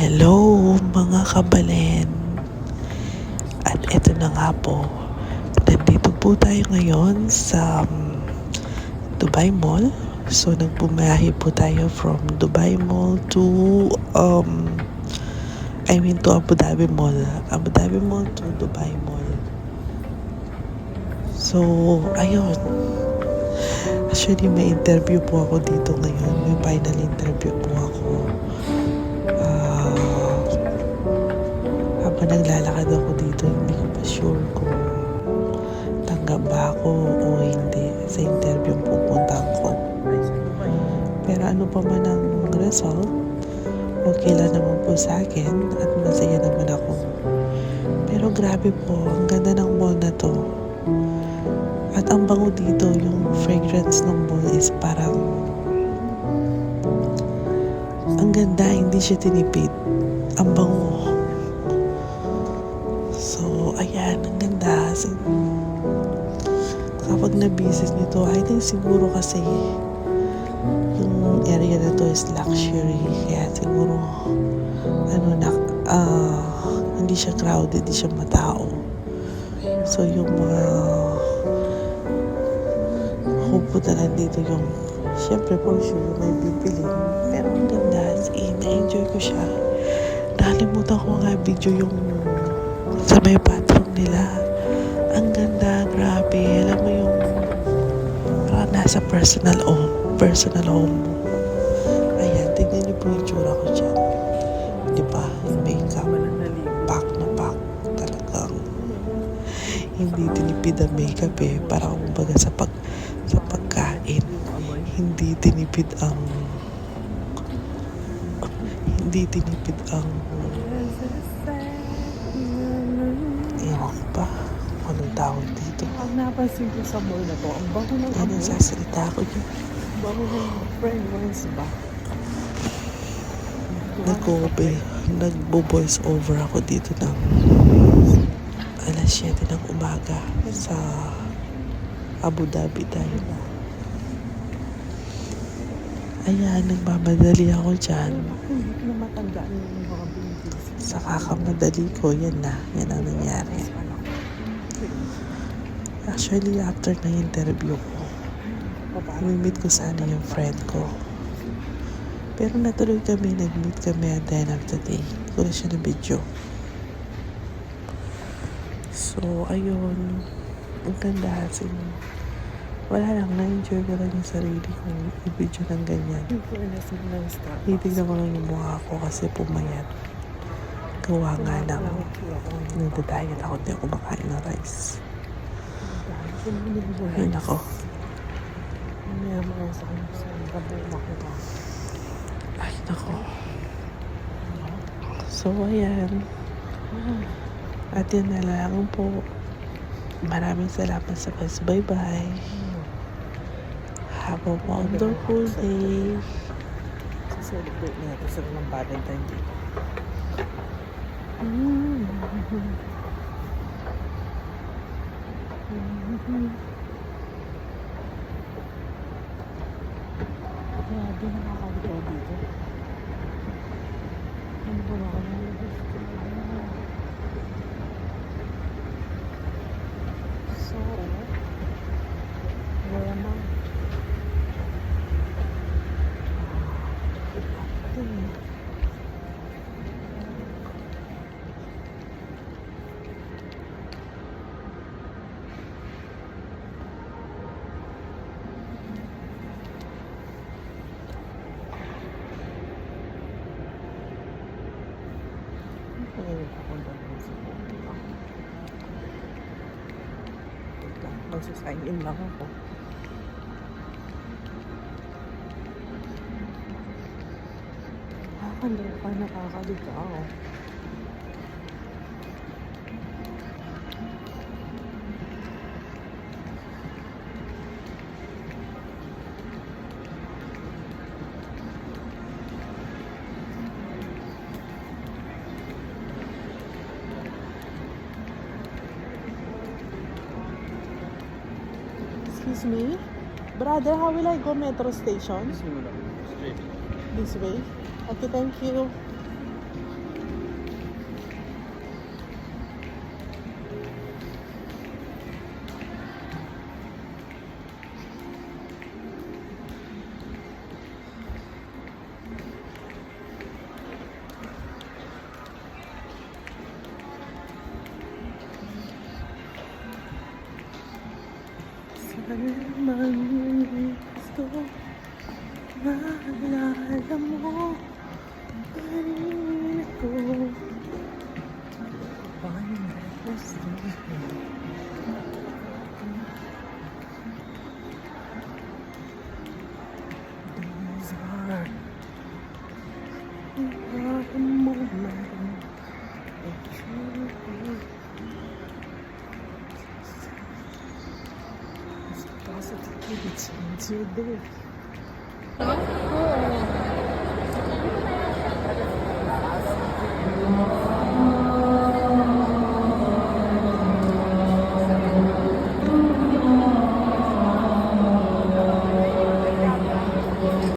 Hello mga kabalen. At eto na nga po, nandito po tayo ngayon sa Dubai Mall. So nagbumayahe po tayo from Dubai Mall to to Abu Dhabi Mall. Abu Dhabi Mall to Dubai Mall. So ayun, actually may interview po ako dito ngayon. May final interview po ako. Habang naglalakad ako dito, hindi ko pa sure kung tanggap ba ako o hindi sa interview ang pupuntahan ko. Pero ano pa man ang result, okay lang naman po sa akin at masaya naman ako. Pero grabe po, ang ganda ng mall na to. At ang bango dito, yung fragrance ng mall is parang ang ganda, hindi siya tinipid. Ang bango. So, ayan, ang ganda. Kapag na-business nito, I think siguro kasi yung area na to is luxury. Kaya siguro, hindi siya crowded, hindi siya matao. So, yung mga pupuntahan dito yung, syempre for sure, may bibili. Pero ang ganda, na-enjoy ko siya. Nakalimutan ko nga video yung sa may bathroom nila. Ang ganda, grabe. Alam mo yung parang nasa personal home mo. Ayan, tignan niyo po yung tsura ko dyan. Di ba? Yung makeup, pack na pack. Talagang hindi tinipid ang makeup eh. Parang kumbaga sa pagkain. Hindi tinipid ang ewan ko pa anong tawag dito. Ang napansin ko sa mall na to, ang bago ng Yan ang sasalita ko dyan. bago ng fragrance ba? Nagbo-voice over ako dito ng alas 7 ng umaga sa Abu Dhabi tayo na. Ayan, nagmamadali ako dyan. Hindi ko na matandaan yung mga buildings. Sa kakamadali ko, yan ang nangyari. Actually, after na interview ko, meet ko sana yung friend ko. Pero natuloy kami, nag-meet kami at the end of the day. Hindi ko na siya na video. So, ayun. Ang ganda. Wala lang, na-enjoy ko lang yung sarili kong i-video ng ganyan. Titignan ko lang yung mukha ko kasi pumayat. Gawa nga lang. Nagda-diet ako, hindi ako makain ng rice. Ayun ako. Ay, nako. So, ayan. At yun na lang po. Maraming salamat sa bye-bye. Have a wonderful day. Celebrate natin sa ng Valentine Day. Grabe, nakakagawa dito. Ano ba ako nalabas ko? So, wala na. Magsasign in lang ako. Nakakaliga ako. Excuse me? Brother, how will I go metro station? This way? Okay, thank you. Kailan gusto maalala mo parin ko. Paano gusto these are the moment that you it's positivity into your day. Oo.